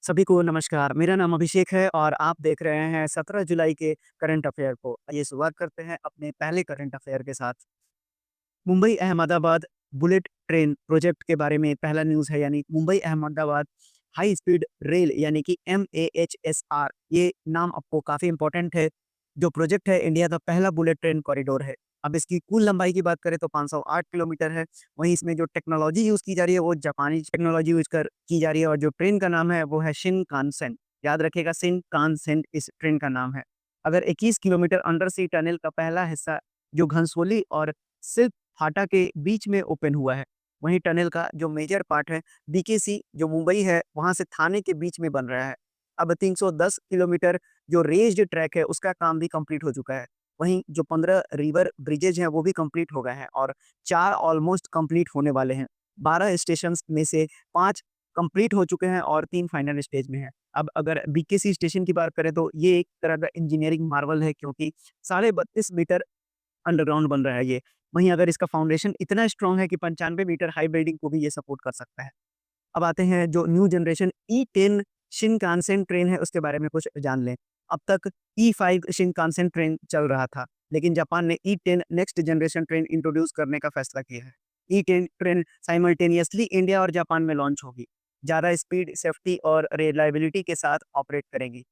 सभी को नमस्कार। मेरा नाम अभिषेक है और आप देख रहे हैं 17 जुलाई के करंट अफेयर को। आइए शुरुआत करते हैं अपने पहले करंट अफेयर के साथ। Mumbai Ahmedabad bullet train project के बारे में पहला न्यूज़ है, यानी Mumbai Ahmedabad high speed rail यानी कि MAHSR। ये नाम आपको काफ़ी इम्पोर्टेंट है। जो प्रोजेक्ट है इंडिया का पहला बुलेट ट्रेन कॉरिडोर है। अब इसकी कुल लंबाई की बात करें तो 508 किलोमीटर है। वहीं इसमें जो टेक्नोलॉजी यूज़ की जा रही है वो जापानी टेक्नोलॉजी यूज़ कर की जा रही है और जो ट्रेन का नाम है वो है शिनकानसेन। याद रखिएगा, शिनकानसेन इस ट्रेन का नाम है। अगर 21 किलोमीटर अंडर सी टनल का पहला हिस्सा जो घनसोली और सिल्प फाटा के बीच में ओपन हुआ है। वहीं टनल का जो मेजर पार्ट है BKC जो मुंबई है वहां से थाने के बीच में बन रहा है। अब 310 किलोमीटर जो रेज्ड ट्रैक है उसका काम भी कंप्लीट हो चुका है। वहीं जो 15 रिवर ब्रिजेज हैं वो भी कंप्लीट हो गए हैं और 4 ऑलमोस्ट कंप्लीट होने वाले हैं। 12 स्टेशन में से 5 कंप्लीट हो चुके हैं और 3 फाइनल स्टेज में हैं। अब अगर BKC स्टेशन की बात करें तो ये एक तरह का इंजीनियरिंग मार्वल है, क्योंकि 32.5 मीटर अंडरग्राउंड बन रहा है ये। वहीं अगर इसका फाउंडेशन इतना स्ट्रॉन्ग है कि 95 मीटर हाई बिल्डिंग को भी ये सपोर्ट कर सकता है। अब आते हैं जो new generation E10 Shinkansen train है उसके बारे में कुछ जान लें। अब तक E5 शिनकानसेन ट्रेन चल रहा था, लेकिन जापान ने E10 next generation train introduce करने का फैसला किया है। E10 ट्रेन साइमल्टेनियसली इंडिया और जापान में लॉन्च होगी। ज़्यादा स्पीड, सेफ्टी और रिलायबिलिटी के साथ ऑपरेट करेगी।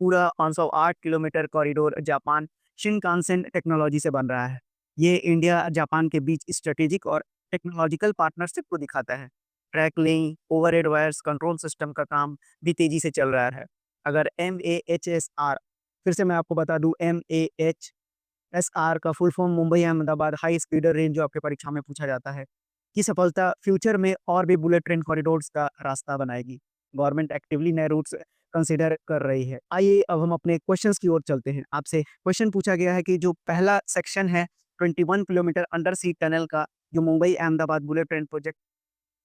पूरा 508 kilometre corridor Japan Shinkansen technology से बन रहा है। ये इंडिया जापान के बीच स्ट्रेटेजिक और टेक्नोलॉजिकल पार्टनरशिप को दिखाता है। Track laying, overhead wires, control system का काम भी तेजी से चल रहा है। अगर MAHSR, फिर से मैं आपको बता दूं, MAHSR का full form Mumbai Ahmedabad high speed rail जो आपके परीक्षा में पूछा जाता है, की सफलता फ्यूचर में और भी बुलेट ट्रेन कॉरिडोर्स का रास्ता बनाएगी। गवर्नमेंट एक्टिवली नए रूट्स कंसिडर कर रही है। आइए अब हम अपने क्वेश्चंस की ओर चलते हैं। आपसे क्वेश्चन पूछा गया है कि जो पहला सेक्शन है 21 किलोमीटर अंडर सी टनल का, जो Mumbai Ahmedabad bullet train project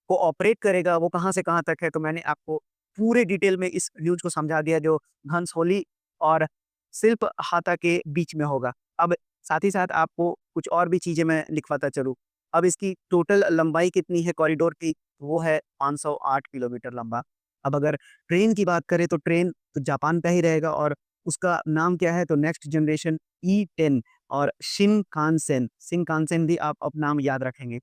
को ऑपरेट करेगा, वो कहाँ से कहाँ तक है। तो मैंने आपको पूरे डिटेल में इस न्यूज़ को समझा दिया, जो घनसोली और सिल्प हाता के बीच में होगा। अब साथ ही साथ आपको कुछ और भी चीज़ें मैं लिखवाता चलूँ। अब इसकी टोटल लंबाई कितनी है कॉरिडोर की, वो है 508 किलोमीटर लंबा। अब अगर ट्रेन की बात करें तो ट्रेन तो जापान का ही रहेगा और उसका नाम क्या है, तो नेक्स्ट जनरेशन E10 और शिनकानसेन। शिनकानसेन भी आप अब नाम याद रखेंगे।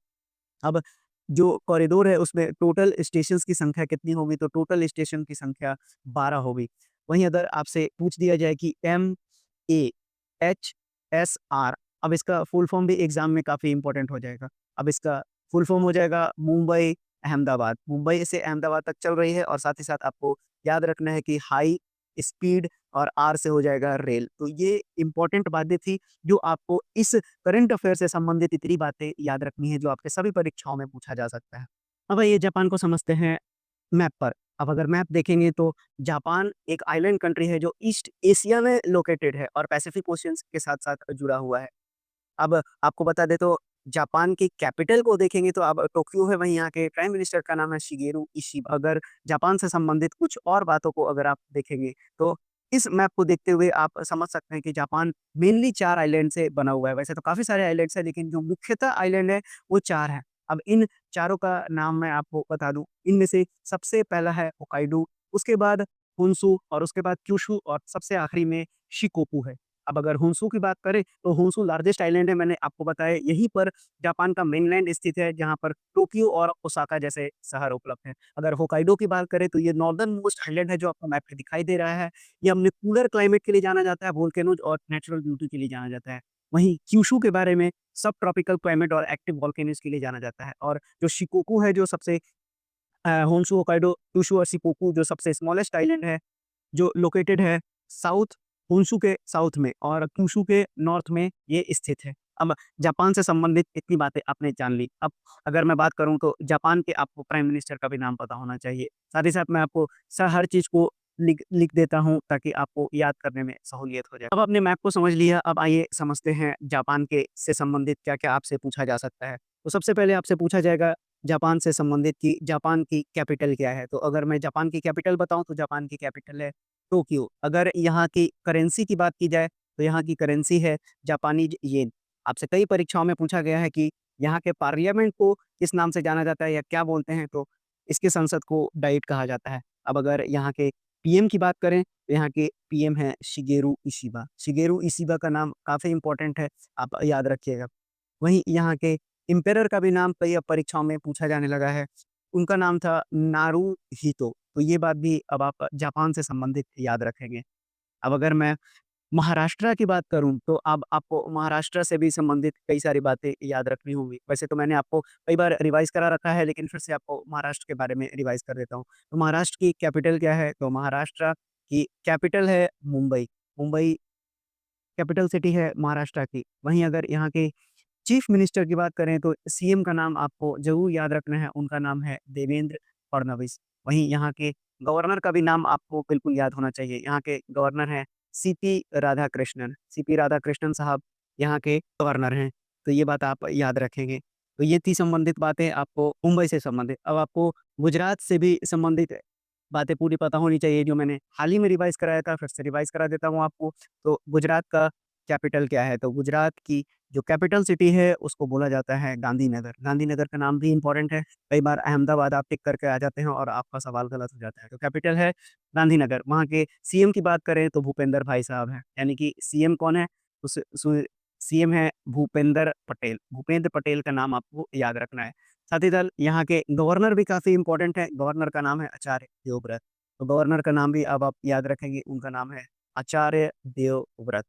अब जो कॉरिडोर है उसमें टोटल स्टेशंस की संख्या कितनी होगी, तो टोटल स्टेशन की संख्या 12 होगी। वहीं अगर आपसे पूछ दिया जाए कि MAHSR, अब इसका फुल फॉर्म भी एग्जाम में काफ़ी इंपॉर्टेंट हो जाएगा। अब इसका फुल फॉर्म हो जाएगा मुंबई अहमदाबाद। मुंबई से अहमदाबाद तक चल रही है और साथ ही साथ आपको याद रखना है कि हाई स्पीड और R से हो जाएगा रेल। तो ये इंपॉर्टेंट बातें थी जो आपको इस करंट अफेयर से संबंधित इतनी बातें याद रखनी है, जो आपके सभी परीक्षाओं में पूछा जा सकता है। अब आइए जापान को समझते हैं मैप पर। अब अगर मैप देखेंगे तो जापान एक आइलैंड कंट्री है जो ईस्ट एशिया में लोकेटेड है और पैसिफिक ओशियन के साथ-साथ जुड़ा हुआ है। अब आपको बता दें तो जापान की कैपिटल को देखेंगे तो अब टोक्यो है, वहीं यहाँ के प्राइम मिनिस्टर का नाम है शिगेरू इशिबा। अगर जापान से संबंधित कुछ और बातों को अगर आप देखेंगे तो इस मैप को देखते हुए आप समझ सकते हैं कि जापान मेनली 4 आइलैंड से बना हुआ है। वैसे तो काफ़ी सारे आइलैंड्स हैं, लेकिन जो मुख्यतः आइलैंड है वो 4 हैं। अब इन चारों का नाम मैं आपको बता दूँ। इनमें से सबसे पहला है होक्काइडो, उसके बाद होन्शु और उसके बाद क्यूशु और सबसे आखिरी में शिकोकू है। अब अगर होन्शु की बात करें तो होन्शु लार्जेस्ट आइलैंड है, मैंने आपको बताया। यहीं पर जापान का मेनलैंड स्थित है, जहाँ पर टोक्यो और ओसाका जैसे शहर उपलब्ध हैं। अगर होक्काइडो की बात करें तो ये नॉर्दर्न मोस्ट आइलैंड है जो आपको मैप पे दिखाई दे रहा है। ये अपने कूलर क्लाइमेट के लिए जाना जाता है, वोल्केनोज और नेचुरल ब्यूटी के लिए जाना जाता है। वहीं क्यूशु के बारे में सब ट्रॉपिकल क्लाइमेट और एक्टिव वोल्केनोज के लिए जाना जाता है। और जो शिकोकू है, जो सबसे होन्शु, होक्काइडो, क्यूशु और शिकोकू जो सबसे स्मॉलेस्ट आइलैंड है, जो लोकेटेड है साउथ होन्शु के साउथ में और क्यूशु के नॉर्थ में ये स्थित है। अब जापान से संबंधित इतनी बातें आपने जान ली। अब अगर मैं बात करूँ तो जापान के आपको प्राइम मिनिस्टर का भी नाम पता होना चाहिए। साथ ही साथ मैं आपको हर चीज़ को लिख लिख देता हूँ ताकि आपको याद करने में सहूलियत हो जाए। अब आपने मैप को समझ लिया, अब आइए समझते हैं जापान के से संबंधित क्या-क्या आपसे पूछा जा सकता है। तो सबसे पहले आपसे पूछा जाएगा जापान से संबंधित कि जापान की कैपिटल क्या है? तो अगर मैं जापान की कैपिटल बताऊँ तो जापान की कैपिटल है टोक्यो। अगर यहाँ की करेंसी की बात की जाए तो यहाँ की करेंसी है जापानीज़ येन। आपसे कई परीक्षाओं में पूछा गया है कि यहाँ के पार्लियामेंट को किस नाम से जाना जाता है या क्या बोलते हैं? तो इसकी संसद को डाइट कहा जाता है। अब अगर यहाँ के पीएम की बात करें, तो यहाँ के पीएम हैं शिगेरू इशिबा। शिगेरू इशिबा का नाम काफ़ी इम्पोर्टेंट है, आप याद रखिएगा। वहीं यहाँ के एम्पेरर का भी नाम कई अब परीक्षाओं में पूछा जाने लगा है। उनका नाम था नारूहितो, तो ये बात भी अब आप जापान से संबंधित याद रखेंगे। अब अगर मैं महाराष्ट्र की बात करूँ, तो अब आपको महाराष्ट्र से भी संबंधित कई सारी बातें याद रखनी होंगी। वैसे तो मैंने आपको कई बार रिवाइज़ करा रखा है, लेकिन फिर से आपको महाराष्ट्र के बारे में रिवाइज़ कर देता हूँ। तो महाराष्ट्र की कैपिटल क्या है? तो महाराष्ट्र की कैपिटल है मुंबई। मुंबई कैपिटल सिटी है महाराष्ट्र की। वहीं अगर यहाँ के चीफ मिनिस्टर की बात करें, तो सीएम का नाम आपको ज़रूर याद रखना है, उनका नाम है देवेंद्र फडणवीस। वहीं यहाँ के गवर्नर का भी नाम आपको बिल्कुल याद होना चाहिए। यहाँ के गवर्नर हैं सीपी राधाकृष्णन। सीपी राधाकृष्णन साहब यहाँ के गवर्नर हैं, तो ये बात आप याद रखेंगे। तो ये थी संबंधित बातें आपको मुंबई से संबंधित। अब आपको गुजरात से भी संबंधित बातें पूरी पता होनी चाहिए, जो मैंने हाल ही में रिवाइज़ कराया था, फिर से रिवाइज़ करा देता हूँ आपको। तो गुजरात का कैपिटल क्या है? तो गुजरात की जो कैपिटल सिटी है उसको बोला जाता है गांधीनगर। गांधीनगर का नाम भी इम्पोर्टेंट है। कई बार अहमदाबाद आप टिक करके आ जाते हैं और आपका सवाल गलत हो जाता है। तो कैपिटल है गांधीनगर। वहाँ के सीएम की बात करें, तो भूपेंद्र भाई साहब हैं। यानी कि सीएम कौन है? उस सु सीएम है भूपेंद्र पटेल। भूपेंद्र पटेल का नाम आपको याद रखना है। साथ ही साथ यहाँ के गवर्नर भी काफ़ी इम्पोर्टेंट है। गवर्नर का नाम है आचार्य देवव्रत। तो गवर्नर का नाम भी अब आप याद रखेंगे, उनका नाम है आचार्य देवव्रत।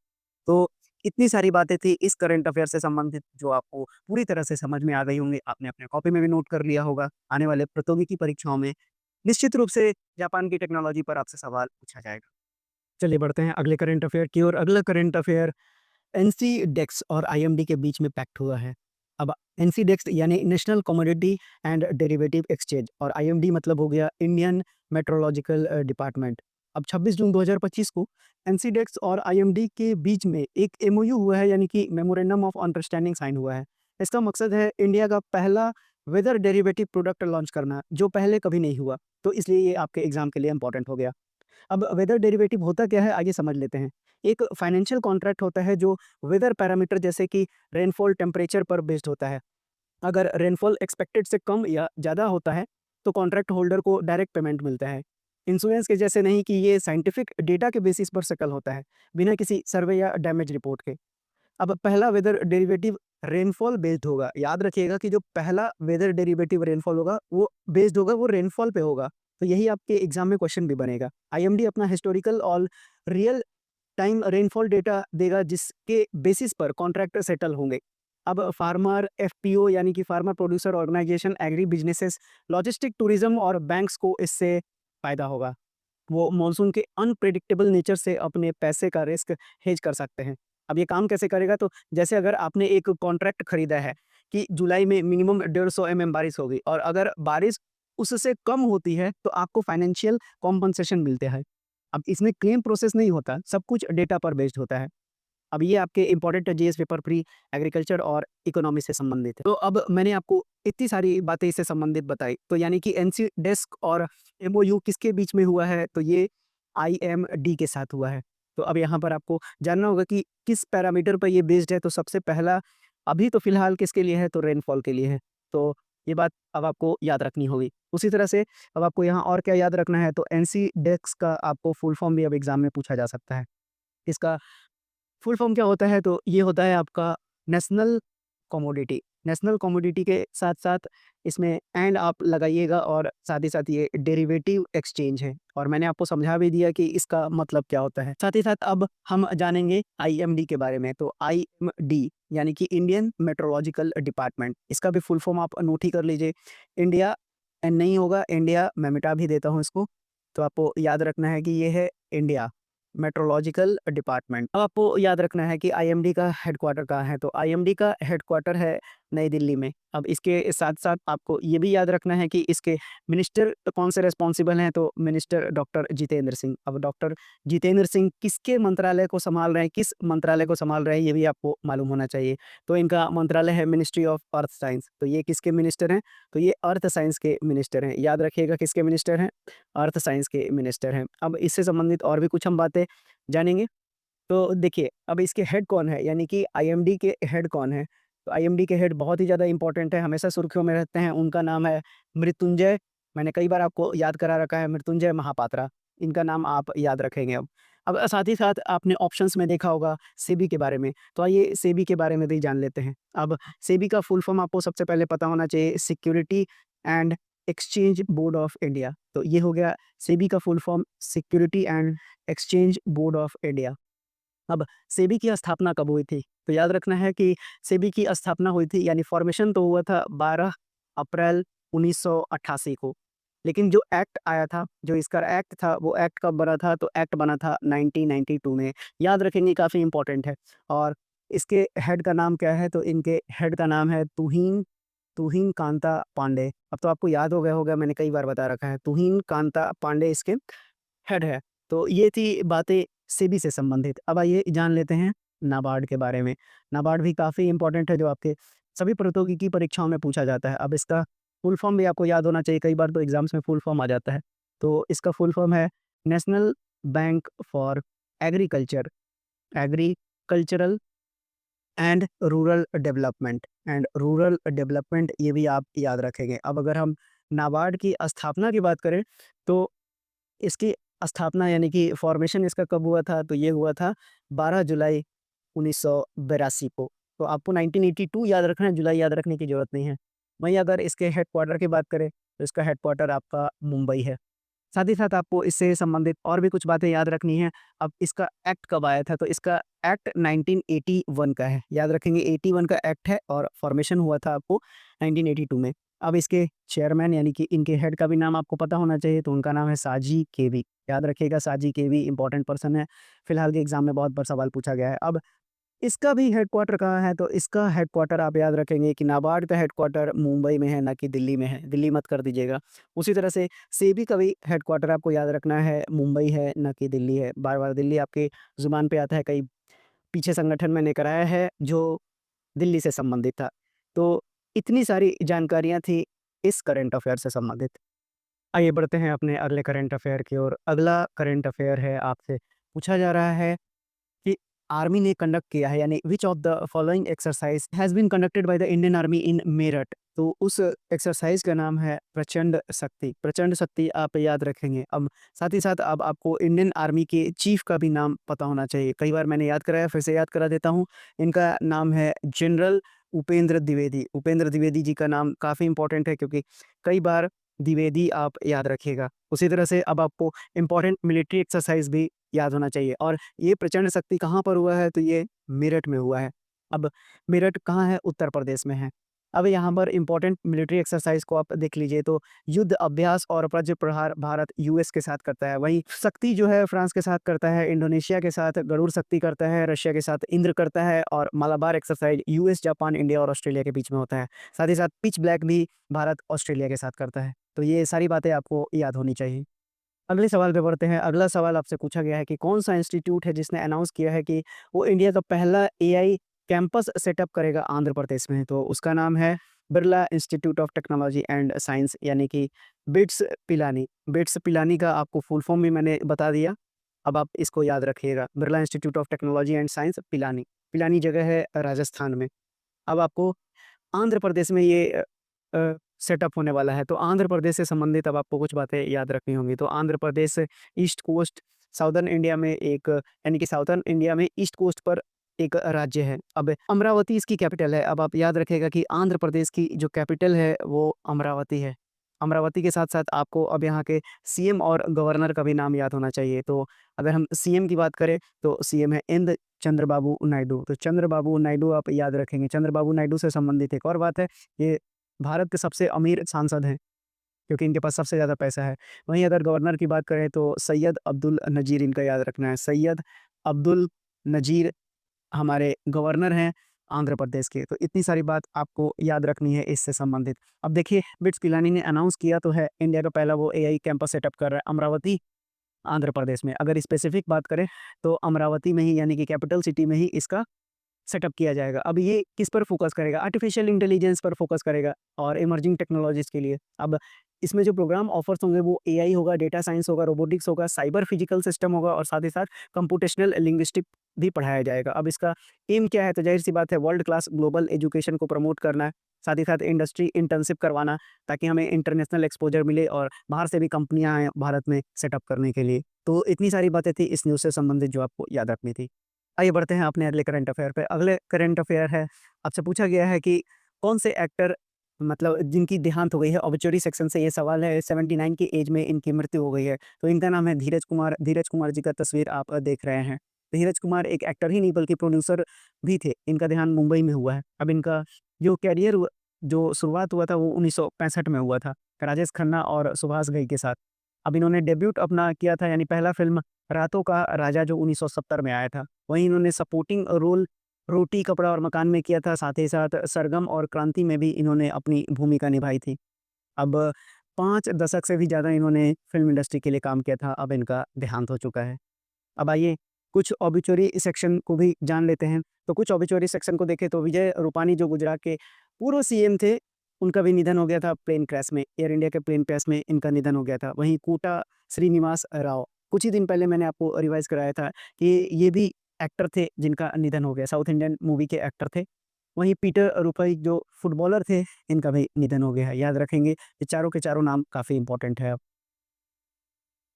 तो इतनी सारी बातें थी इस करंट अफेयर से संबंधित, जो आपको पूरी तरह से समझ में आ गई होंगी। आपने अपने कॉपी में भी नोट कर लिया होगा। आने वाले प्रतियोगिकी परीक्षाओं में निश्चित रूप से जापान की टेक्नोलॉजी पर आपसे सवाल पूछा जाएगा। चलिए बढ़ते हैं अगले करंट अफेयर की ओर। अगला करंट अफेयर एनसीडेक्स और आईएमडी के बीच में पैक्ट हुआ है। अब एनसीडेक्स यानी national commodity and derivative exchange, और आईएमडी मतलब हो गया इंडियन मेट्रोलॉजिकल डिपार्टमेंट। अब 26 जून 2025 को एनसीडेक्स और आईएमडी के बीच में एक एमओयू हुआ है, यानी कि मेमोरेंडम ऑफ अंडरस्टैंडिंग साइन हुआ है। इसका मकसद है इंडिया का पहला वेदर डेरिवेटिव प्रोडक्ट लॉन्च करना, जो पहले कभी नहीं हुआ। तो इसलिए ये आपके एग्जाम के लिए इंपॉर्टेंट हो गया। अब वेदर डेरिवेटिव होता क्या है, आइए समझ लेते हैं। एक फाइनेंशियल कॉन्ट्रैक्ट होता है जो वेदर पैरामीटर जैसे कि रेनफॉल टेम्परेचर पर बेस्ड होता है। अगर रेनफॉल एक्सपेक्टेड से कम या ज़्यादा होता है, तो कॉन्ट्रैक्ट होल्डर को डायरेक्ट पेमेंट मिलता है। इंश्योरेंस के जैसे नहीं कि ये साइंटिफिक डेटा के बेसिस पर सेटल होता है, बिना किसी सर्वे या डैमेज रिपोर्ट के। अब पहला वेदर डेरिवेटिव रेनफॉल बेस्ड होगा। याद रखिएगा कि जो पहला वेदर डेरिवेटिव रेनफॉल होगा, वो बेस्ड होगा, वो रेनफॉल पे होगा। तो यही आपके एग्जाम में क्वेश्चन भी बनेगा। आईएमडी अपना हिस्टोरिकल और रियल टाइम रेनफॉल डेटा देगा, जिसके बेसिस पर कॉन्ट्रैक्ट सेटल होंगे। अब फार्मर एफपीओ यानी कि farmer producer organisation, agri businesses, logistic, tourism और बैंक्स को इससे फ़ायदा होगा। वो मॉनसून के अनप्रेडिक्टेबल नेचर से अपने पैसे का रिस्क हेज कर सकते हैं। अब ये काम कैसे करेगा? तो जैसे अगर आपने एक कॉन्ट्रैक्ट खरीदा है कि जुलाई में मिनिमम 150 एमएम बारिश होगी, और अगर बारिश उससे कम होती है, तो आपको फाइनेंशियल कॉम्पनसेशन मिलते हैं। अब इसमें क्लेम प्रोसेस नहीं होता, सब कुछ डेटा पर बेस्ड होता है। अब ये आपके important GS paper pre agriculture और इकोनॉमी से संबंधित है। तो अब मैंने आपको इतनी सारी बातें इससे संबंधित बताई, तो यानी कि एनसी डेस्क और एमओयू किसके बीच में हुआ है? तो ये आईएमडी के साथ हुआ है। तो अब यहाँ पर आपको जानना होगा कि किस पैरामीटर पर ये बेस्ड है। तो सबसे पहला अभी तो फिलहाल किसके लिए है? तो रेनफॉल के लिए है। तो ये बात अब आपको याद रखनी होगी। उसी तरह से अब आपको यहाँ और क्या याद रखना है? तो एनसी डेस्क का आपको फुल फॉर्म भी अब एग्जाम में पूछा जा सकता है। इसका फुल फॉर्म क्या होता है? तो ये होता है आपका नेशनल कमोडिटी। नेशनल कमोडिटी के साथ-साथ इसमें एंड आप लगाइएगा, और साथ ही साथ ये डेरिवेटिव एक्सचेंज है, और मैंने आपको समझा भी दिया कि इसका मतलब क्या होता है। साथ ही साथ अब हम जानेंगे आईएमडी के बारे में। तो आईएमडी यानी कि इंडियन मेट्रोलॉजिकल डिपार्टमेंट, इसका भी फुल फॉर्म आप नोट ही कर लीजिए। इंडिया एन नहीं होगा, इंडिया मैं मिटा भी देता हूँ इसको। तो आपको याद रखना है कि ये है इंडिया मेट्रोलॉजिकल डिपार्टमेंट। अब आपको याद रखना है कि आईएमडी का हेडक्वार्टर कहाँ है? तो आईएमडी का हेडक्वार्टर है नई दिल्ली में। अब इसके साथ-साथ आपको ये भी याद रखना है कि इसके मिनिस्टर कौन से रिस्पॉन्सिबल हैं? तो मिनिस्टर डॉक्टर जितेंद्र सिंह। अब डॉक्टर जितेंद्र सिंह किसके मंत्रालय को सँभाल रहे हैं, किस मंत्रालय को सँभाल रहे हैं, ये भी आपको मालूम होना चाहिए। तो इनका मंत्रालय है मिनिस्ट्री ऑफ अर्थ साइंस। तो ये किसके मिनिस्टर हैं? तो ये अर्थ साइंस के मिनिस्टर हैं। याद रखिएगा किसके मिनिस्टर हैं? अर्थ साइंस के मिनिस्टर हैं। अब इससे संबंधित और भी कुछ हम बातें जानेंगे। तो देखिए, अब इसके हेड कौन है? यानी कि आईएमडी के हेड कौन है? तो आईएमडी के हेड बहुत ही ज़्यादा इम्पोर्टेंट है, हमेशा सुर्खियों में रहते हैं। उनका नाम है मृत्युंजय मैंने कई बार आपको याद करा रखा है मृत्युंजय महापात्रा, इनका नाम आप याद रखेंगे अब। अब साथ ही साथ आपने ऑप्शंस में देखा होगा सेबी के बारे में, तो आइए सेबी के बारे में भी जान लेते हैं। अब सेबी का फुल फॉर्म आपको सबसे पहले पता होना चाहिए, security and exchange board of India. तो ये हो गया सेबी का full form, security and exchange board of India. अब सेबी की स्थापना कब हुई थी? तो याद रखना है कि सेबी की स्थापना हुई थी, यानी फॉर्मेशन तो हुआ था 12 अप्रैल 1988 को। लेकिन जो एक्ट आया था, जो इसका एक्ट था, वो एक्ट कब बना था? तो एक्ट बना था 1992 में। याद रखेंगे, काफ़ी इम्पोर्टेंट है। और इसके हेड का नाम क्या है? तो इनके हेड का नाम है तुहिन तुहिन कांता पांडे। अब तो आपको याद हो गया होगा, मैंने कई बार बता रखा है, तुहिन कांता पांडे इसके हेड है। तो ये थी बातें सेबी से संबंधित। अब आइए जान लेते हैं नाबार्ड के बारे में। नाबार्ड भी काफ़ी इम्पोर्टेंट है, जो आपके सभी प्रौद्योगिकी परीक्षाओं में पूछा जाता है। अब इसका फुल फॉर्म भी आपको याद होना चाहिए, कई बार तो एग्ज़ाम्स में फुल फॉर्म आ जाता है। तो इसका फुल फॉर्म है national bank for agriculture, agricultural and rural development, ये भी आप याद रखेंगे। अब अगर हम नाबार्ड की स्थापना की बात करें, तो इसकी स्थापना यानी कि फॉर्मेशन इसका कब हुआ था? तो ये हुआ था 12 जुलाई 1982 को। तो आपको 1982 याद रखना है, जुलाई याद रखने की ज़रूरत नहीं है। वहीं अगर इसके हेडक्वार्टर की बात करें, तो इसका हेडक्वार्टर आपका मुंबई है। साथ ही साथ आपको इससे संबंधित और भी कुछ बातें याद रखनी हैं। अब इसका एक्ट कब आया था? तो इसका एक्ट 1981 का है। याद रखेंगे, 81 का एक्ट है और फॉर्मेशन हुआ था आपको 1982 में। अब इसके चेयरमैन यानी कि इनके हेड का भी नाम आपको पता होना चाहिए, तो उनका नाम है साजी केवी। याद रखिएगा, साजी केवी इंपॉर्टेंट पर्सन है। फिलहाल के एग्जाम में बहुत बार सवाल पूछा गया है। अब इसका भी हेडक्वार्टर कहाँ है? तो इसका हेडक्वार्टर आप याद रखेंगे कि नाबार्ड का हेडक्वार्टर मुंबई में है, ना कि दिल्ली में है। दिल्ली मत कर दीजिएगा। उसी तरह से सेबी का भी हेडक्वार्टर आपको याद रखना है, मुंबई है, ना कि दिल्ली है। बार-बार दिल्ली आपके ज़ुबान पे आता है, कई पीछे संगठन मैंने कराया है जो दिल्ली से संबंधित था। तो इतनी सारी जानकारियाँ थी इस करंट अफ़ेयर से संबंधित। आइए बढ़ते हैं अपने अगले करंट अफ़ेयर की ओर। अगला करंट अफ़ेयर है, आपसे पूछा जा रहा है कि आर्मी ने कंडक्ट किया है, यानी which of the following exercise has been conducted by the Indian army in Meerut. तो उस एक्सरसाइज का नाम है प्रचंड शक्ति। प्रचंड शक्ति आप याद रखेंगे। अब साथ ही साथ अब आपको इंडियन आर्मी के चीफ का भी नाम पता होना चाहिए। कई बार मैंने याद कराया, फिर से याद करा देता हूँ। इनका नाम है जनरल उपेंद्र द्विवेदी। उपेंद्र द्विवेदी जी का नाम काफ़ी इंपॉर्टेंट है, क्योंकि कई बार द्विवेदी आप याद रखिएगा। उसी तरह से अब आपको इम्पोर्टेंट मिलिट्री एक्सरसाइज भी याद होना चाहिए। और ये प्रचंड शक्ति कहाँ पर हुआ है? तो ये मेरठ में हुआ है। अब मेरठ कहाँ है? उत्तर प्रदेश में है। अब यहाँ पर इम्पोर्टेंट मिलिट्री एक्सरसाइज को आप देख लीजिए, तो युद्ध अभ्यास और वज्र प्रहार भारत यूएस के साथ करता है। वहीं शक्ति जो है फ्रांस के साथ करता है, इंडोनेशिया के साथ गरुड़ शक्ति करता है, रशिया के साथ इंद्र करता है, और Malabar exercise US, Japan, India और ऑस्ट्रेलिया के बीच में होता है। साथ ही साथ पिच ब्लैक भी भारत ऑस्ट्रेलिया के साथ करता है। तो ये सारी बातें आपको याद होनी चाहिए। अगले सवाल पे बढ़ते हैं। अगला सवाल आपसे पूछा गया है कि कौन-सा इंस्टीट्यूट है जिसने अनाउंस किया है कि वो इंडिया का पहला एआई कैंपस सेटअप करेगा आंध्र प्रदेश में? तो उसका नाम है Birla institute of technology and science, यानी कि बिट्स पिलानी। बिट्स पिलानी का आपको फुल फॉर्म भी मैंने बता दिया। अब आप इसको याद रखिएगा, Birla institute of technology and science Pilani. Pilani जगह है राजस्थान में। अब आपको आंध्र प्रदेश में ये सेटअप होने वाला है। तो आंध्र प्रदेश से संबंधित अब आपको कुछ बातें याद रखनी होंगी। तो Andhra Pradesh east coast southern India में एक, यानी कि साउदर्न इंडिया में ईस्ट कोस्ट पर एक राज्य है। अब अमरावती इसकी कैपिटल है। अब आप याद रखिएगा कि आंध्र प्रदेश की जो कैपिटल है वो अमरावती है। अमरावती के साथ-साथ आपको अब यहाँ के सीएम और गवर्नर का भी नाम याद होना चाहिए। तो अगर हम सीएम की बात करें, तो सीएम है एन चंद्रबाबू नायडू। तो चंद्रबाबू नायडू आप याद रखेंगे। चंद्रबाबू नायडू से संबंधित एक और बात है, ये भारत के सबसे अमीर सांसद हैं, क्योंकि इनके पास सबसे ज़्यादा पैसा है। वहीं अगर गवर्नर की बात करें, तो सैयद अब्दुल नज़ीर इनका याद रखना है। सैयद अब्दुल नज़ीर हमारे गवर्नर हैं आंध्र प्रदेश के। तो इतनी सारी बात आपको याद रखनी है इससे संबंधित। अब देखिए, बिट्स पिलानी ने अनाउंस किया तो है, इंडिया का पहला वो एआई कैंपस सेटअप कर रहा है अमरावती, आंध्र प्रदेश में। अगर स्पेसिफिक बात करें, तो अमरावती में ही, यानी कि कैपिटल सिटी में ही इसका सेटअप किया जाएगा। अब ये किस पर फ़ोकस करेगा? आर्टिफ़िशियल इंटेलिजेंस पर फ़ोकस करेगा और इमर्जिंग टेक्नोलॉजीज़ के लिए। अब इसमें जो प्रोग्राम ऑफ़र्स होंगे वो एआई होगा, डेटा साइंस होगा, रोबोटिक्स होगा, साइबर फिज़िकल सिस्टम होगा, और साथ ही साथ कंप्यूटेशनल लिंग्विस्टिक भी पढ़ाया जाएगा। अब इसका एम क्या है? तो ज़ाहिर-सी बात है, वर्ल्ड क्लास ग्लोबल एजुकेशन को प्रमोट करना है। साथ ही साथ इंडस्ट्री इंटर्नशिप करवाना ताकि हमें इंटरनेशनल एक्सपोज़र मिले और बाहर से भी कंपनियाँ आएँ भारत में सेटअप करने के लिए। तो इतनी सारी बातें थी इस न्यूज़ से संबंधित जो आपको याद रखनी थी। आइए बढ़ते हैं अपने अगले करंट अफ़ेयर पे। अगले करंट अफ़ेयर है, आपसे पूछा गया है कि कौन से एक्टर मतलब जिनकी देहांत हो गई है, ऑब्ituary सेक्शन से ये सवाल है, 79 की एज में इनकी मृत्यु हो गई है। तो इनका नाम है धीरज कुमार। धीरज कुमार जी का तस्वीर आप देख रहे हैं। धीरज कुमार एक एक्टर ही नहीं बल्कि प्रोड्यूसर भी थे। इनका देहांत मुंबई में हुआ है। अब इनका जो करियर हुआ जो शुरुआत हुआ था वो 1965 में हुआ था, राजेश खन्ना और सुभाष घई के साथ। अब इन्होंने डेब्यूट अपना किया था यानी पहला फ़िल्म रातों का राजा जो 1970 में आया था। वहीं इन्होंने सपोर्टिंग रोल रोटी, कपड़ा और मकान में किया था, साथ ही साथ सरगम और क्रांति में भी इन्होंने अपनी भूमिका निभाई थी। अब 5 दशक से भी ज़्यादा इन्होंने फ़िल्म इंडस्ट्री के लिए काम किया था, अब इनका देहांत हो चुका है। अब आइए कुछ ऑबिचुअरी सेक्शन को भी जान लेते हैं। तो कुछ ऑबिचुअरी सेक्शन को देखें तो विजय रूपानी जो गुजरात के पूर्व सीएम थे, उनका भी निधन हो गया था प्लेन क्रैश में, एयर इंडिया के प्लेन क्रैश में इनका निधन हो गया था। वहीं कोटा श्रीनिवास राव, कुछ ही दिन पहले मैंने आपको रिवाइज़ कराया था कि ये भी एक्टर थे जिनका निधन हो गया, साउथ इंडियन मूवी के एक्टर थे। वहीं पीटर रुपई जो फुटबॉलर थे, इनका भी निधन हो गया है। याद रखेंगे ये चारों के चारों नाम काफ़ी इम्पोर्टेंट है।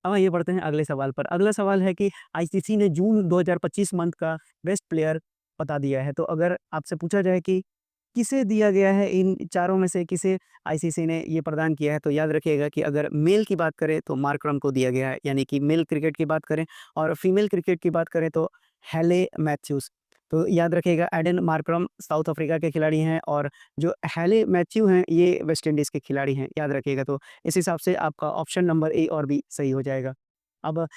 अब आइए बढ़ते हैं अगले सवाल पर। अगला सवाल है कि आईसीसी ने जून 2025 मंथ का बेस्ट प्लेयर बता दिया है। तो अगर आपसे पूछा जाए कि किसे दिया गया है, इन चारों में से किसे आईसीसी ने ये प्रदान किया है, तो याद रखिएगा कि अगर मेल की बात करें तो मार्करम को दिया गया है, यानी कि मेल क्रिकेट की बात करें और फीमेल क्रिकेट की बात करें तो हैले मैथ्यूज़। तो याद रखिएगा एडन मार्करम साउथ अफ्रीका के खिलाड़ी हैं और जो हैले मैथ्यू हैं ये वेस्ट इंडीज़ के खिलाड़ी हैं, याद रखिएगा। तो इस हिसाब से आपका ऑप्शन नंबर ए और बी सही हो जाएगा। अब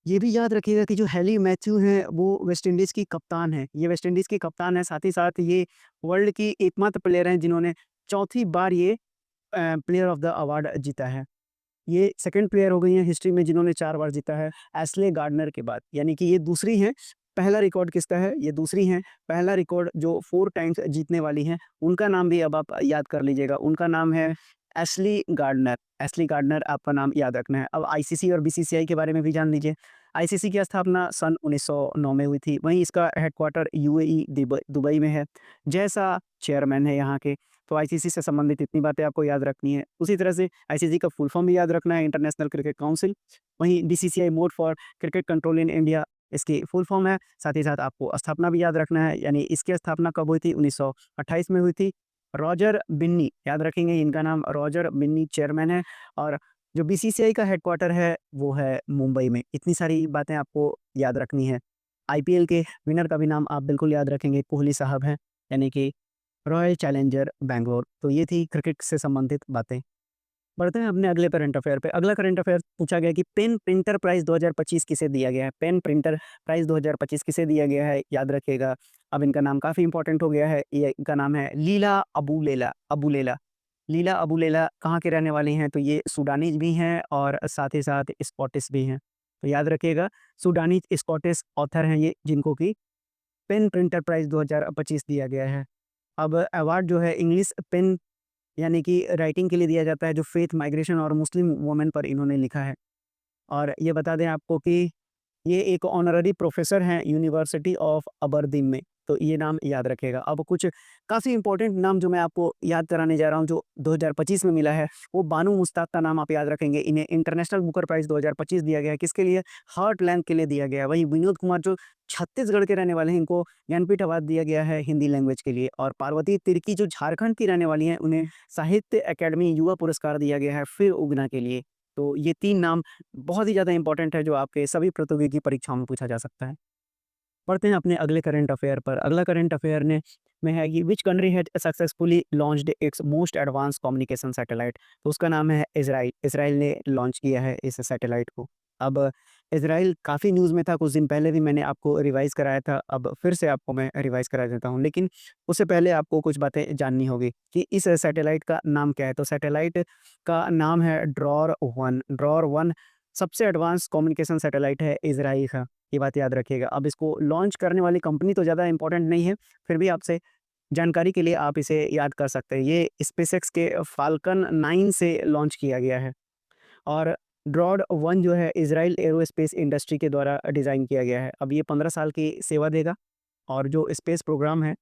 ये भी याद रखिएगा कि जो हैली मैथ्यू हैं, वो वेस्ट इंडीज़ की कप्तान हैं। ये वेस्ट इंडीज़ की कप्तान है, साथ ही साथ ये वर्ल्ड की एकमात्र प्लेयर हैं जिन्होंने चौथी बार ये प्लेयर ऑफ द अवार्ड जीता है। ये सेकंड प्लेयर हो गई हैं हिस्ट्री में जिन्होंने 4 बार जीता है, एश्ले गार्डनर के बाद। यानी कि ये दूसरी हैं, पहला रिकॉर्ड किसका है? ये दूसरी हैं। पहला रिकॉर्ड जो 4 टाइम्स जीतने वाली हैं, उनका नाम भी अब आप याद कर लीजिएगा। उनका नाम है एश्ली गार्डनर। एश्ली गार्डनर आपका नाम याद रखना है। अब आईसीसी और बीसीसीआई के बारे में भी जान लीजिए। आईसीसी की स्थापना सन 1909 में हुई थी। वहीं इसका हेडक्वार्टर यूएई दुबई में है। जैसा चेयरमैन है यहाँ के। तो आईसीसी से संबंधित इतनी बातें आपको याद रखनी है। उसी तरह से आईसीसी का फुल फॉर्म भी याद रखना है, इंटरनेशनल क्रिकेट काउंसिल। वहीं BCCI mode for cricket control in India इसकी फुल फॉर्म है। साथ ही साथ आपको स्थापना भी याद रखना है, यानी इसकी स्थापना कब हुई थी? 1928 में हुई थी। रॉजर बिन्नी, याद रखेंगे इनका नाम रॉजर बिन्नी चेयरमैन है और जो बीसीसीआई का हेडक्वार्टर है वो है मुंबई में। इतनी सारी बातें आपको याद रखनी है। आईपीएल के विनर का भी नाम आप बिल्कुल याद रखेंगे, कोहली साहब हैं, यानी कि रॉयल चैलेंजर बैंगलोर। तो ये थी क्रिकेट से संबंधित बातें। बढ़ते हैं अपने अगले करंट अफेयर पे। अगला करंट अफेयर पूछा गया कि पेन प्रिंटर प्राइज़ 2025 किसे दिया गया है? पेन प्रिंटर प्राइज़ 2025 किसे दिया गया है? याद रखिएगा। अब इनका नाम काफ़ी इंपॉर्टेंट हो गया है। ये इनका नाम है लीला अबुलेला अबुलेला। लीला अबुलेला कहाँ के रहने वाली हैं? तो ये सूडानीज़ भी हैं और साथ ही साथ स्कॉटिश भी हैं। तो याद रखिएगा सूडानीज़ स्कॉटिश ऑथर हैं ये, जिनको कि पेन प्रिंटर प्राइज़ 2025 दिया गया है। अब अवार्ड जो है इंग्लिश पेन यानी कि राइटिंग के लिए दिया जाता है, जो फेथ माइग्रेशन और मुस्लिम वुमेन पर इन्होंने लिखा है। और ये बता दें आपको कि ये एक ऑनररी प्रोफ़ेसर हैं यूनिवर्सिटी ऑफ अबरदीन में, तो ये नाम याद रखिएगा। अब कुछ काफ़ी इम्पोर्टेंट नाम जो मैं आपको याद कराने जा रहा हूँ, जो 2025 में मिला है, वो बानू मुश्ताक का नाम आप याद रखेंगे। इन्हें इंटरनेशनल बुकर प्राइज़ 2025 दिया गया है, किसके लिए? हार्ट लैंग के लिए दिया गया है। वहीं विनोद कुमार जो छत्तीसगढ़ के रहने वाले हैं, इनको ज्ञानपीठ अवार्ड दिया गया है हिंदी लैंग्वेज के लिए। और पार्वती तिर्की जो झारखंड की रहने वाली हैं, उन्हें साहित्य अकेडमी युवा पुरस्कार दिया गया है फिर उगना के लिए। तो ये 3 नाम बहुत ही ज़्यादा इम्पोर्टेंट है, जो आपके सभी प्रतियोगी परीक्षाओं में पूछा जा सकता है। बढ़ते हैं अपने अगले करंट अफेयर पर। अगला करंट अफेयर ने में है कि which country has successfully launched it's most advanced communication satellite? तो उसका नाम है इज़राइल। इज़राइल ने लॉन्च किया है इस सैटेलाइट को। अब इज़राइल काफ़ी न्यूज़ में था, कुछ दिन पहले भी मैंने आपको रिवाइज़ कराया था, अब फिर से आपको मैं रिवाइज़ करा देता हूँ। लेकिन उससे पहले आपको कुछ बातें जाननी होगी कि इस सैटेलाइट का नाम क्या है? तो सैटेलाइट का नाम है ड्रॉर-1। ड्रॉर-1 सबसे एडवांस कम्युनिकेशन सैटेलाइट है इज़राइल का। ये बात याद रखिएगा। अब इसको लॉन्च करने वाली कंपनी तो ज़्यादा इम्पोर्टेंट नहीं है, फिर भी आपसे जानकारी के लिए आप इसे याद कर सकते हैं। ये स्पेसएक्स के फ़ाल्कन 9 से लॉन्च किया गया है और ड्रॉड 1 जो है इज़राइल एरोस्पेस इंडस्ट्री के द्वारा डिज़ाइन किया गया है। अब ये 15 साल की सेवा देगा और जो स्पेस प्रोग्राम है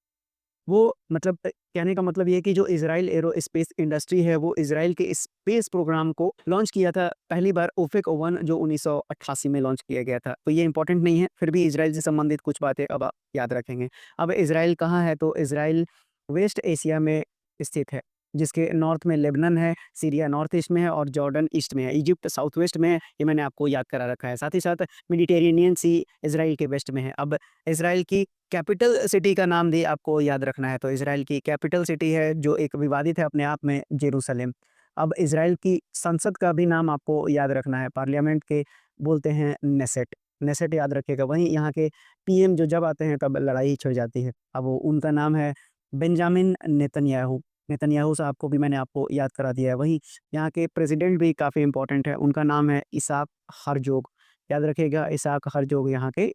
वो मतलब कहने का मतलब ये है कि जो इज़राइल एरोस्पेस इंडस्ट्री है, वो इज़राइल के स्पेस प्रोग्राम को लॉन्च किया था पहली बार ओफेक 1 जो 1988 में लॉन्च किया गया था। तो ये इम्पोर्टेंट नहीं है, फिर भी इज़राइल से संबंधित कुछ बातें अब आप याद रखेंगे। अब इज़राइल कहाँ है? तो इज़राइल वेस्ट एशिया में स्थित है, जिसके नॉर्थ में लेबनान है, सीरिया नॉर्थ ईस्ट में है और जॉर्डन ईस्ट में है, इजिप्ट साउथ वेस्ट में है, ये मैंने आपको याद करा रखा है। साथ ही साथ मेडिटेरेनियन सी इज़राइल के वेस्ट में है। अब इज़राइल की कैपिटल सिटी का नाम भी आपको याद रखना है, तो इज़राइल की कैपिटल सिटी है जो एक विवादित है अपने आप में, जेरूसलम। अब इज़राइल की संसद का भी नाम आपको याद रखना है, पार्लियामेंट के बोलते हैं नेसेट, नेसेट याद रखिएगा। वहीं यहाँ के पीएम जो जब आते हैं तब लड़ाई छिड़ जाती है। अब वो उनका नाम है बेंजामिन नेतन्याहू, नेतन्याहू साहब को भी मैंने आपको याद करा दिया है। वहीं यहाँ के प्रेसिडेंट भी काफ़ी इम्पोर्टेंट है, उनका नाम है इसहाक हर्ज़ोग, याद रखिएगा इसहाक हर्ज़ोग यहाँ के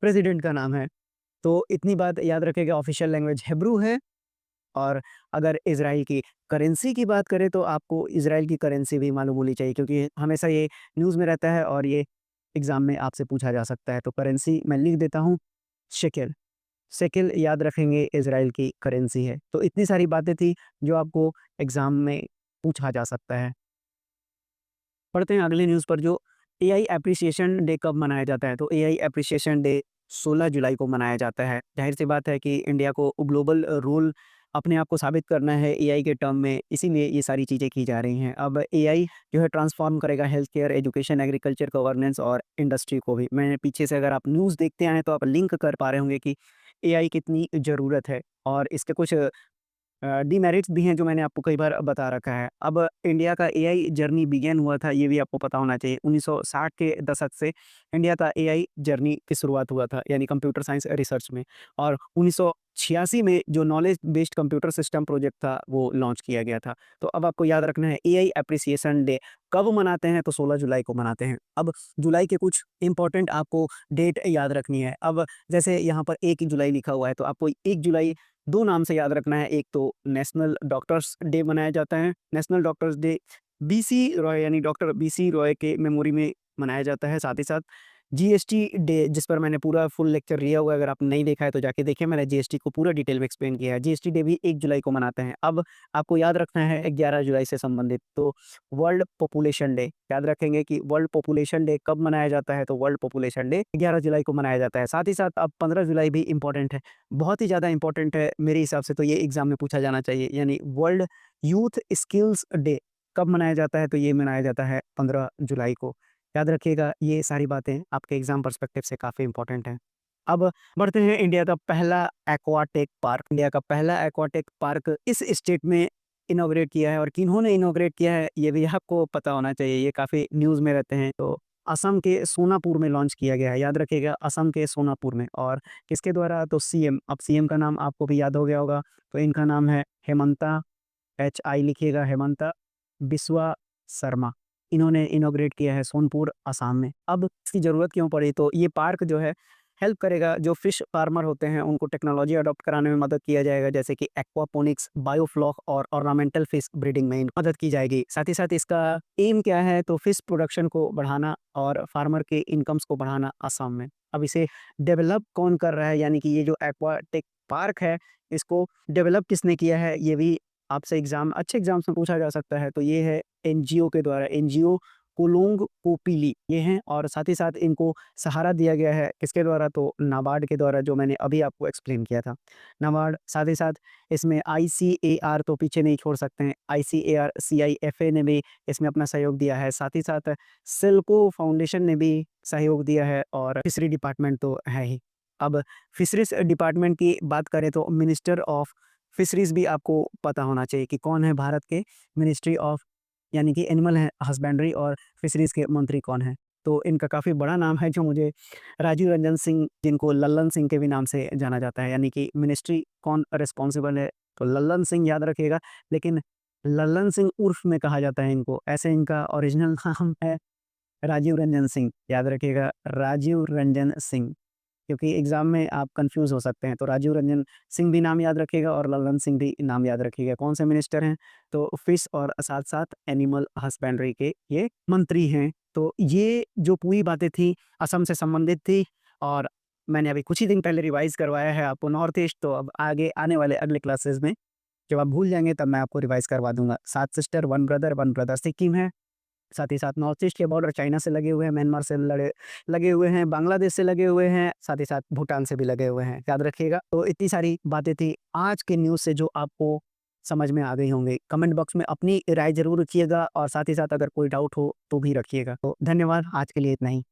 प्रेसिडेंट का नाम है। तो इतनी बात याद रखिएगा, ऑफ़िशियल लैंग्वेज हिब्रू है। और अगर इज़राइल की करेंसी की बात करें तो आपको इज़राइल की करेंसी भी मालूम होनी चाहिए, क्योंकि हमेशा ये न्यूज़ में रहता है और ये एग्ज़ाम में आपसे पूछा जा सकता है। तो करेंसी मैं लिख देता हूँ, शेकेल। शेकेल याद रखेंगे इज़राइल की करेंसी है। तो इतनी सारी बातें थी जो आपको एग्ज़ाम में पूछा जा सकता है। पढ़ते हैं अगली न्यूज़ पर, जो एआई एप्रिसिएशन डे कब मनाया जाता है? तो एआई एप्रिसिएशन डे 16 जुलाई को मनाया जाता है। ज़ाहिर-सी बात है कि इंडिया को ग्लोबल रोल अपने आप को साबित करना है एआई के टर्म में, इसीलिए ये सारी चीज़ें की जा रही हैं। अब एआई जो है ट्रांसफ़ॉर्म करेगा health care, education, agriculture, governance और इंडस्ट्री को भी। मैंने पीछे से अगर आप न्यूज़ देखते आए हैं तो आप लिंक कर पा रहे होंगे कि एआई कितनी ज़रूरत है और इसके कुछ डीमेरिट्स भी हैं जो मैंने आपको कई बार बता रखा है। अब इंडिया का एआई जर्नी बिगिन हुआ था, ये भी आपको पता होना चाहिए। 1960 के दशक से इंडिया का एआई जर्नी की शुरुआत हुआ था, यानी कंप्यूटर साइंस रिसर्च में। और 1986 में जो knowledge based computer system project था, वो लॉन्च किया गया था। तो अब आपको याद रखना है एआई एप्रिसिएशन डे कब मनाते हैं? तो 16 जुलाई को मनाते हैं। अब जुलाई के कुछ इम्पोर्टेंट आपको डेट याद रखनी है। अब जैसे यहाँ पर 1 जुलाई लिखा हुआ है, तो आपको 1 जुलाई 2 नाम से याद रखना है। एक तो नेशनल डॉक्टर्स डे मनाया जाता है। National doctors day BC Roy यानी डॉक्टर बीसी रॉय के मेमोरी में मनाया जाता है। साथ ही साथ जीएसटी डे, जिस पर मैंने पूरा फुल लेक्चर लिया हुआ है, अगर आपने नहीं देखा है तो जाके देखिए, मैंने जीएसटी को पूरा डिटेल में एक्सप्लेन किया है। जीएसटी डे भी 1 जुलाई को मनाते हैं। अब आपको याद रखना है 11 जुलाई से संबंधित, तो वर्ल्ड पॉपुलेशन डे याद रखेंगे कि वर्ल्ड पॉपुलेशन डे कब मनाया जाता है? तो वर्ल्ड पॉपुलेशन डे 11 जुलाई को मनाया जाता है। साथ ही साथ अब 15 जुलाई भी इम्पोर्टेंट है, बहुत ही ज़्यादा इम्पोर्टेंट है मेरे हिसाब से, तो ये एग्ज़ाम में पूछा जाना चाहिए। यानी वर्ल्ड यूथ स्किल्स डे कब मनाया जाता है? तो ये मनाया जाता है 15 जुलाई को। याद रखिएगा, ये सारी बातें आपके एग्ज़ाम पर्सपेक्टिव से काफ़ी इम्पोर्टेंट हैं। अब बढ़ते हैं इंडिया का पहला एक्वाटेक पार्क। इंडिया का पहला एक्वाटेक पार्क इस स्टेट में इनॉग्रेट किया है, और किन्होंने इनॉग्रेट किया है ये भी आपको पता होना चाहिए, ये काफ़ी न्यूज़ में रहते हैं। तो असम के सोनापुर में लॉन्च किया गया है, याद रखिएगा असम के सोनापुर में। और किसके द्वारा? तो सीएम। अब सीएम का नाम आपको भी याद हो गया होगा, तो इनका नाम है हेमंता, HI लिखिएगा, हेमंता बिस्वा शर्मा। इन्होंने इनॉग्रेट किया है सोनपुर, असम में। अब इसकी ज़रूरत क्यों पड़ी? तो ये पार्क जो है हेल्प करेगा, जो फिश फार्मर होते हैं उनको टेक्नोलॉजी अडॉप्ट कराने में मदद किया जाएगा, जैसे कि एक्वापोनिक्स, बायोफ्लॉक और ऑर्नामेंटल फिश ब्रीडिंग में मदद की जाएगी। साथ ही साथ इसका एम क्या है? तो फिश प्रोडक्शन को बढ़ाना और फार्मर के इनकम्स को बढ़ाना असम में। अब इसे डेवलप कौन कर रहा है? यानी कि ये जो एक्वाटेक पार्क है, इसको डेवलप किसने किया है? ये भी आपसे अच्छे एग्जाम्स में पूछा जा सकता है। तो ये है एनजीओ के द्वारा, एनजीओ कोलोंग कोपिली ये हैं। और साथ ही साथ इनको सहारा दिया गया है किसके द्वारा? तो नाबार्ड के द्वारा, जो मैंने अभी आपको एक्सप्लेन किया था, नाबार्ड। साथ ही साथ इसमें आईसीएआर तो पीछे नहीं छोड़ सकते हैं, आईसीएआर सीआईएफए ने भी इसमें अपना सहयोग दिया है। साथ ही साथ सिल्को फाउंडेशन ने भी सहयोग दिया है, और फिशरी डिपार्टमेंट तो है ही। अब फिशरीज डिपार्टमेंट की बात करें तो मिनिस्टर ऑफ फिशरीज़ भी आपको पता होना चाहिए कि कौन है भारत के मिनिस्ट्री ऑफ, यानी कि एनिमल है हस्बेंड्री और फिशरीज़ के मंत्री कौन हैं। तो इनका काफ़ी बड़ा नाम है, जो मुझे राजीव रंजन सिंह, जिनको लल्लन सिंह के भी नाम से जाना जाता है, यानी कि मिनिस्ट्री कौन रिस्पॉन्सिबल है? तो लल्लन सिंह याद रखिएगा, लेकिन लल्लन सिंह उर्फ में कहा जाता है इनको, ऐसे इनका ओरिजिनल नाम है राजीव रंजन सिंह, याद रखिएगा राजीव रंजन सिंह। क्योंकि एग्ज़ाम में आप कन्फ्यूज़ हो सकते हैं, तो राजीव रंजन सिंह भी नाम याद रखिएगा और लल्लन सिंह भी नाम याद रखिएगा। कौन से मिनिस्टर हैं? तो फिश और साथ-साथ एनिमल हस्बेंड्री के ये मंत्री हैं। तो ये जो पूरी बातें थी असम से संबंधित थी, और मैंने अभी कुछ ही दिन पहले रिवाइज़ करवाया है आपको नॉर्थ ईस्ट, तो अब आगे आने वाले अगले क्लासेस में जब आप भूल जाएँगे तब मैं आपको रिवाइज़ करवा दूँगा। 7 सिस्टर, 1 ब्रदर सिक्किम है। साथ ही साथ नॉर्थ ईस्ट के बॉर्डर चाइना से लगे हुए हैं, म्यांमार से लगे हुए हैं, बांग्लादेश से लगे हुए हैं, साथ ही साथ भूटान से भी लगे हुए हैं, याद रखिएगा। तो इतनी सारी बातें थी आज के न्यूज़ से जो आपको समझ में आ गई होंगी। कमेंट बॉक्स में अपनी राय ज़रूर रखिएगा और साथ ही साथ अगर कोई डाउट हो तो भी रखिएगा। तो धन्यवाद, आज के लिए इतना ही।